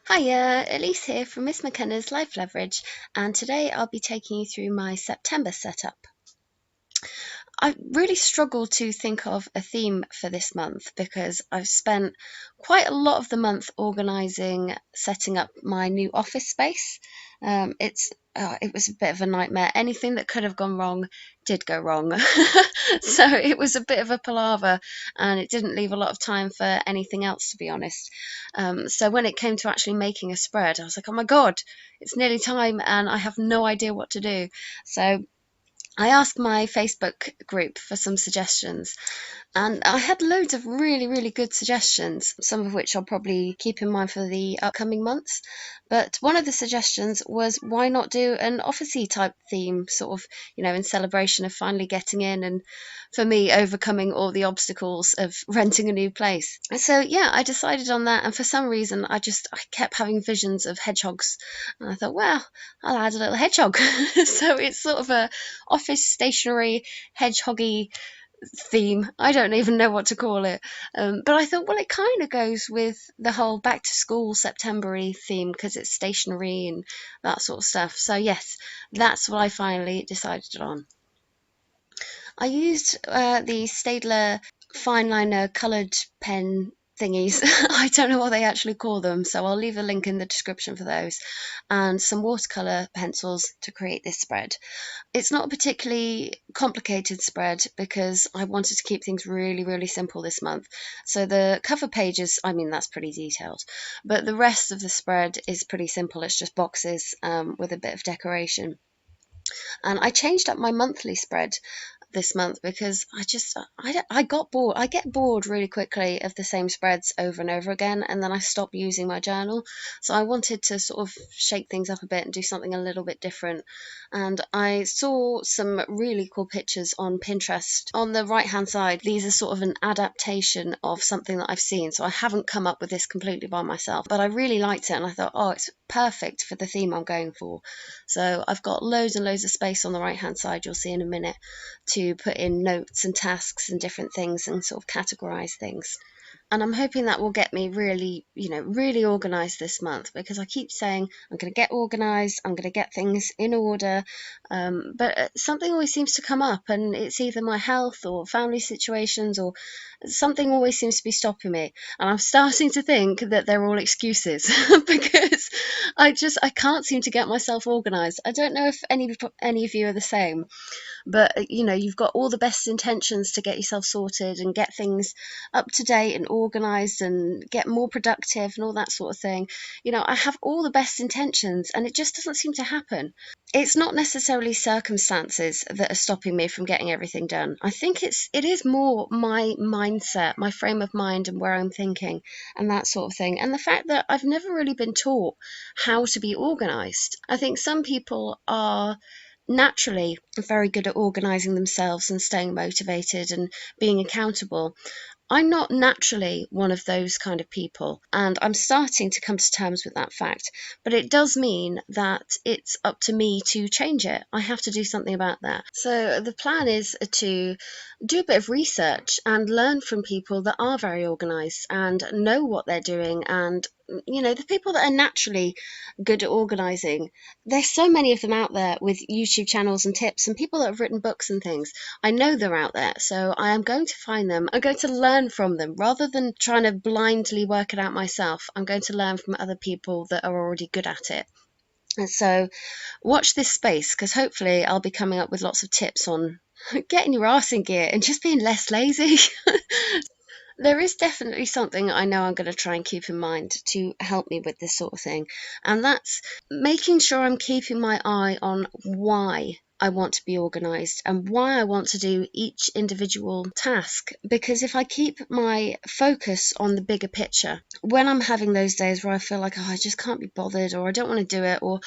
Hiya, Elise here from Miss McKenna's Life Leverage, and today I'll be taking you through my September setup. I really struggled to think of a theme for this month because I've spent quite a lot of the month organising, setting up my new office space. It was a bit of a nightmare. Anything that could have gone wrong did go wrong. So it was a bit of a palaver and it didn't leave a lot of time for anything else, to be honest. So when it came to actually making a spread, I was like, oh my God, it's nearly time and I have no idea what to do. So I asked my Facebook group for some suggestions, and I had loads of really good suggestions, some of which I'll probably keep in mind for the upcoming months. But one of the suggestions was, why not do an officey type theme, sort of, in celebration of finally getting in, and for me, overcoming all the obstacles of renting a new place. So yeah, I decided on that, and for some reason, I kept having visions of hedgehogs, and I thought, well, I'll add a little hedgehog. So it's sort of a office stationery hedgehoggy theme. I don't even know what to call it. But I thought, well, it kind of goes with the whole back to school September-y theme because it's stationery and that sort of stuff. So yes, that's what I finally decided on. I used the Staedtler fine liner coloured pen thingies. I don't know what they actually call them, so I'll leave a link in the description for those, and some watercolour pencils to create this spread. It's not a particularly complicated spread because I wanted to keep things really simple this month. So the cover pages, I mean, that's pretty detailed, but the rest of the spread is pretty simple. It's just boxes with a bit of decoration. And I changed up my monthly spread this month because I got bored. I get bored really quickly of the same spreads over and over again, and then I stop using my journal. So I wanted to sort of shake things up a bit and do something a little bit different. And I saw some really cool pictures on Pinterest. On the right hand side, these are sort of an adaptation of something that I've seen. So I haven't come up with this completely by myself, but I really liked it and I thought, oh, it's perfect for the theme I'm going for. So I've got loads and loads of space on the right hand side, you'll see in a minute, to put in notes and tasks and different things and sort of categorize things. And I'm hoping that will get me really organized this month, because I keep saying I'm going to get organized, I'm going to get things in order, but something always seems to come up, and it's either my health or family situations, or something always seems to be stopping me. And I'm starting to think that they're all excuses because I can't seem to get myself organized. I don't know if any of you are the same, but you've got all the best intentions to get yourself sorted and get things up to date and organized and get more productive and all that sort of thing. I have all the best intentions and it just doesn't seem to happen. It's not necessarily circumstances that are stopping me from getting everything done. I think it is more my mindset, my frame of mind, and where I'm thinking and that sort of thing, and the fact that I've never really been taught how to be organized. I think some people are naturally very good at organising themselves and staying motivated and being accountable. I'm not naturally one of those kind of people, and I'm starting to come to terms with that fact. But it does mean that it's up to me to change it. I have to do something about that. So the plan is to do a bit of research and learn from people that are very organised and know what they're doing, and the people that are naturally good at organising. There's so many of them out there with YouTube channels and tips, and people that have written books and things. I know they're out there, so I am going to find them. I'm going to learn from them rather than trying to blindly work it out myself. I'm going to learn from other people that are already good at it. And so watch this space, because hopefully I'll be coming up with lots of tips on getting your arse in gear and just being less lazy. There is definitely something I know I'm going to try and keep in mind to help me with this sort of thing, and that's making sure I'm keeping my eye on why I want to be organised and why I want to do each individual task. Because if I keep my focus on the bigger picture, when I'm having those days where I feel like, oh, I just can't be bothered, or I don't want to do it, or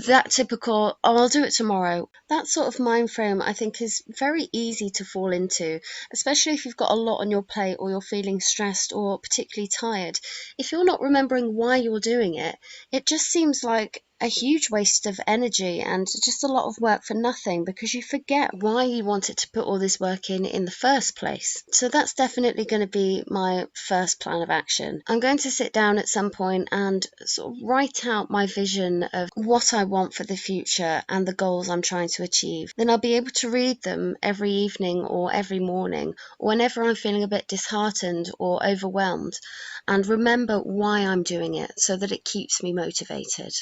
that typical, oh, I'll do it tomorrow, that sort of mind frame I think is very easy to fall into, especially if you've got a lot on your plate, or you're feeling stressed or particularly tired. If you're not remembering why you're doing it, it just seems like a huge waste of energy and just a lot of work for nothing, because you forget why you wanted to put all this work in the first place. So that's definitely going to be my first plan of action. I'm going to sit down at some point and sort of write out my vision of what I want for the future and the goals I'm trying to achieve. Then I'll be able to read them every evening or every morning, or whenever I'm feeling a bit disheartened or overwhelmed, and remember why I'm doing it so that it keeps me motivated.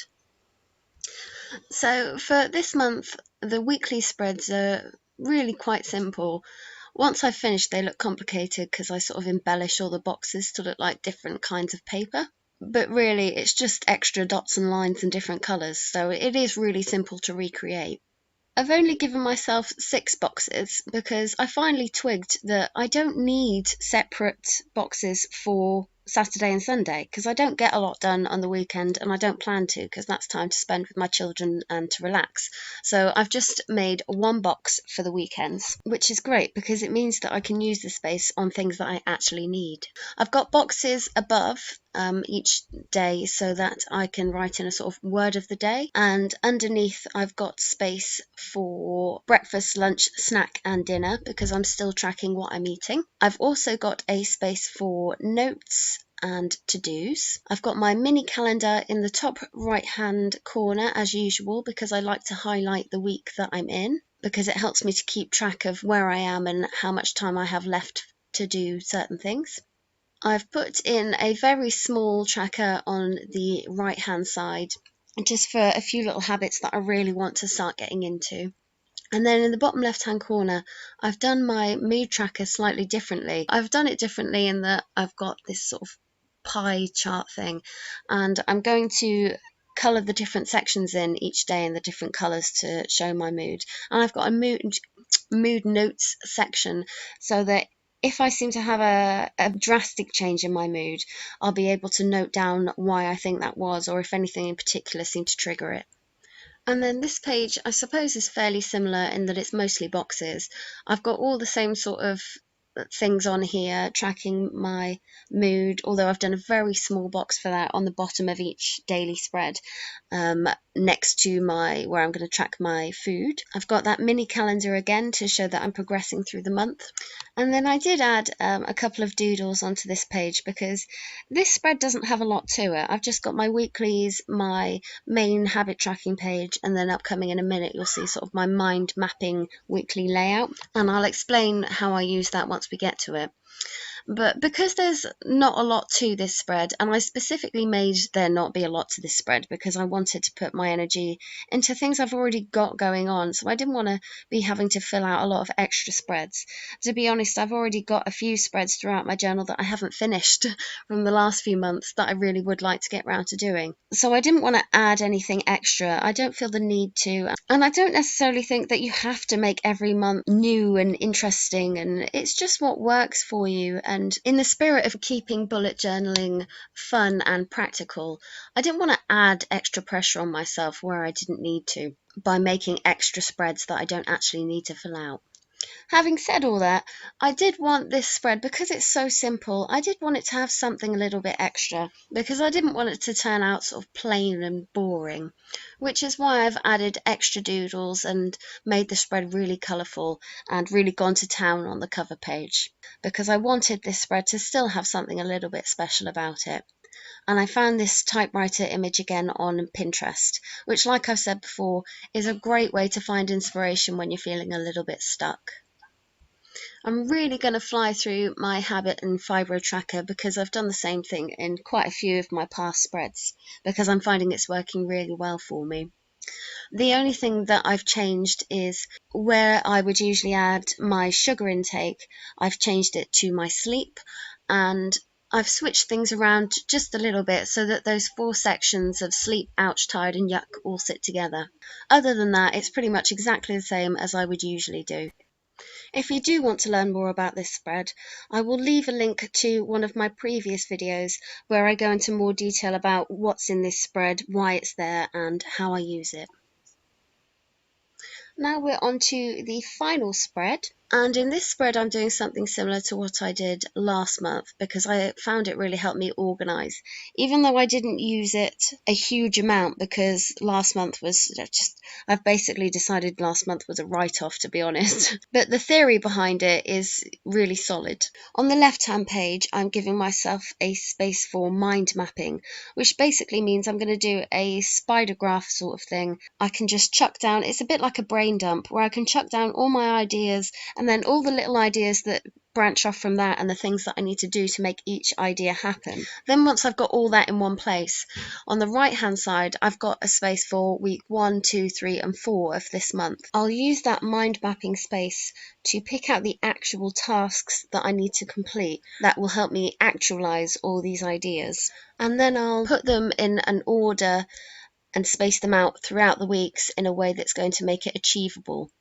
So for this month, the weekly spreads are really quite simple. Once I've finished, they look complicated because I sort of embellish all the boxes to look like different kinds of paper. But really, it's just extra dots and lines in different colours, so it is really simple to recreate. I've only given myself 6 boxes because I finally twigged that I don't need separate boxes for Saturday and Sunday, because I don't get a lot done on the weekend, and I don't plan to, because that's time to spend with my children and to relax. So I've just made 1 box for the weekends, which is great because it means that I can use the space on things that I actually need. I've got boxes above each day so that I can write in a sort of word of the day, and underneath I've got space for breakfast, lunch, snack and dinner, because I'm still tracking what I'm eating. I've also got a space for notes and to-dos. I've got my mini calendar in the top right hand corner as usual, because I like to highlight the week that I'm in, because it helps me to keep track of where I am and how much time I have left to do certain things. I've put in a very small tracker on the right hand side, just for a few little habits that I really want to start getting into. And then in the bottom left hand corner, I've done my mood tracker slightly differently. I've done it differently in that I've got this sort of pie chart thing, and I'm going to colour the different sections in each day in the different colours to show my mood. And I've got a mood notes section, so that if I seem to have a drastic change in my mood, I'll be able to note down why I think that was, or if anything in particular seemed to trigger it. And then this page, I suppose, is fairly similar in that it's mostly boxes. I've got all the same sort of things on here, tracking my mood, although I've done a very small box for that on the bottom of each daily spread, next to where I'm going to track my food. I've got that mini calendar again to show that I'm progressing through the month. And then I did add a couple of doodles onto this page, because this spread doesn't have a lot to it. I've just got my weeklies, my main habit tracking page, and then upcoming in a minute you'll see sort of my mind mapping weekly layout, and I'll explain how I use that once we get to it. But because there's not a lot to this spread, and I specifically made there not be a lot to this spread because I wanted to put my energy into things I've already got going on, so I didn't want to be having to fill out a lot of extra spreads. To be honest, I've already got a few spreads throughout my journal that I haven't finished from the last few months that I really would like to get round to doing. So I didn't want to add anything extra. I don't feel the need to, and I don't necessarily think that you have to make every month new and interesting, and it's just what works for you. And in the spirit of keeping bullet journaling fun and practical, I didn't want to add extra pressure on myself where I didn't need to by making extra spreads that I don't actually need to fill out. Having said all that, I did want this spread, because it's so simple, I did want it to have something a little bit extra, because I didn't want it to turn out sort of plain and boring, which is why I've added extra doodles and made the spread really colourful and really gone to town on the cover page, because I wanted this spread to still have something a little bit special about it. And I found this typewriter image again on Pinterest, which, like I've said before, is a great way to find inspiration when you're feeling a little bit stuck. I'm really going to fly through my habit and Fibro tracker, because I've done the same thing in quite a few of my past spreads, because I'm finding it's working really well for me. The only thing that I've changed is where I would usually add my sugar intake, I've changed it to my sleep, and I've switched things around just a little bit so that those 4 sections of sleep, ouch, tired and yuck all sit together. Other than that, it's pretty much exactly the same as I would usually do. If you do want to learn more about this spread, I will leave a link to one of my previous videos where I go into more detail about what's in this spread, why it's there, and how I use it. Now we're on to the final spread, And in this spread, I'm doing something similar to what I did last month because I found it really helped me organise. Even though I didn't use it a huge amount because last month was just, I've basically decided last month was a write-off, to be honest. But the theory behind it is really solid. On the left-hand page, I'm giving myself a space for mind mapping, which basically means I'm going to do a spider graph sort of thing. I can just chuck down, it's a bit like a brain dump, where I can chuck down all my ideas and then all the little ideas that branch off from that and the things that I need to do to make each idea happen. Then once I've got all that in one place, on the right hand side I've got a space for week 1, 2, 3 and 4 of this month. I'll use that mind mapping space to pick out the actual tasks that I need to complete that will help me actualize all these ideas. And then I'll put them in an order and space them out throughout the weeks in a way that's going to make it achievable.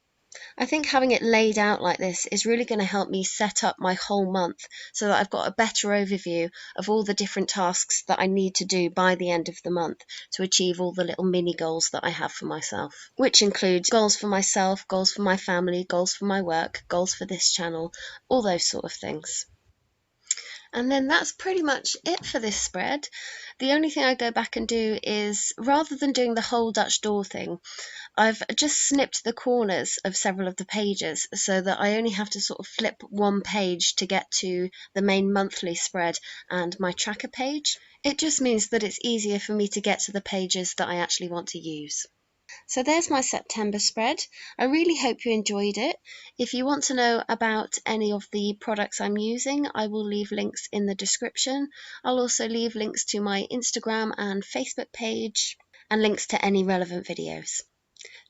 I think having it laid out like this is really going to help me set up my whole month so that I've got a better overview of all the different tasks that I need to do by the end of the month to achieve all the little mini goals that I have for myself, which includes goals for myself, goals for my family, goals for my work, goals for this channel, all those sort of things. And then that's pretty much it for this spread. The only thing I go back and do is, rather than doing the whole Dutch door thing, I've just snipped the corners of several of the pages so that I only have to sort of flip one page to get to the main monthly spread and my tracker page. It just means that it's easier for me to get to the pages that I actually want to use. So there's my September spread. I really hope you enjoyed it. If you want to know about any of the products I'm using, I will leave links in the description. I'll also leave links to my Instagram and Facebook page and links to any relevant videos.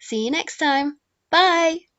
See you next time. Bye!